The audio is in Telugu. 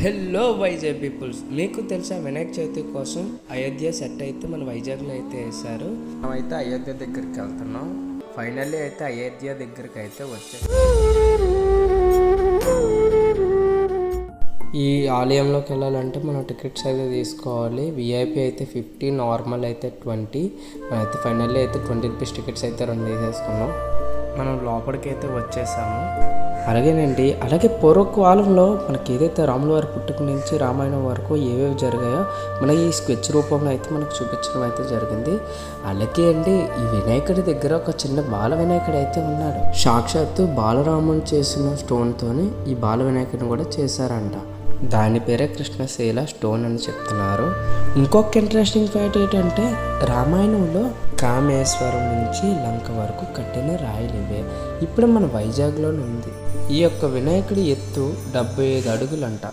హలో వైజాగ్ పీపుల్స్, మీకు తెలుసా వినాయక చవితి కోసం అయోధ్య సెట్ అయితే మన వైజాగ్లో అయితే వేశారు. మనమైతే అయోధ్య దగ్గరికి వెళ్తున్నాం. ఫైనల్లీ అయితే అయోధ్య దగ్గరికి అయితే వచ్చాం. ఈ ఆలయంలోకి వెళ్ళాలంటే మనం టికెట్స్ అయితే తీసుకోవాలి. విఐపి అయితే 50, నార్మల్ అయితే 20. మనమైతే ఫైనల్లీ అయితే 20 రూపీస్ టికెట్స్ అయితే 2 తీసేసుకున్నాం. మనం లోపలికి అయితే వచ్చేసాము. అలాగే పూర్వకాలంలో మనకి ఏదైతే రాముల వారి పుట్టుక నుంచి రామాయణం వరకు ఏవేవి జరిగాయో మనకి ఈ స్కెచ్ రూపంలో అయితే మనకు చూపించడం అయితే జరిగింది. అలాగే ఈ వినాయకుడి దగ్గర ఒక చిన్న బాల వినాయకుడు అయితే ఉన్నాడు. సాక్షాత్తు బాలరాముని చేసిన స్టోన్తోని ఈ బాల వినాయకుడిని కూడా చేశారంట. దాని పేరే కృష్ణశైల స్టోన్ అని చెప్తున్నారు. ఇంకొక ఇంట్రెస్టింగ్ ఫ్యాక్ట్ ఏంటంటే రామాయణంలో కామేశ్వరం నుంచి లంక వరకు కట్టిన రాయిలు ఇవే. ఇప్పుడు మన వైజాగ్లోనే ఉంది. ఈ యొక్క వినాయకుడి ఎత్తు 75 అడుగులంట.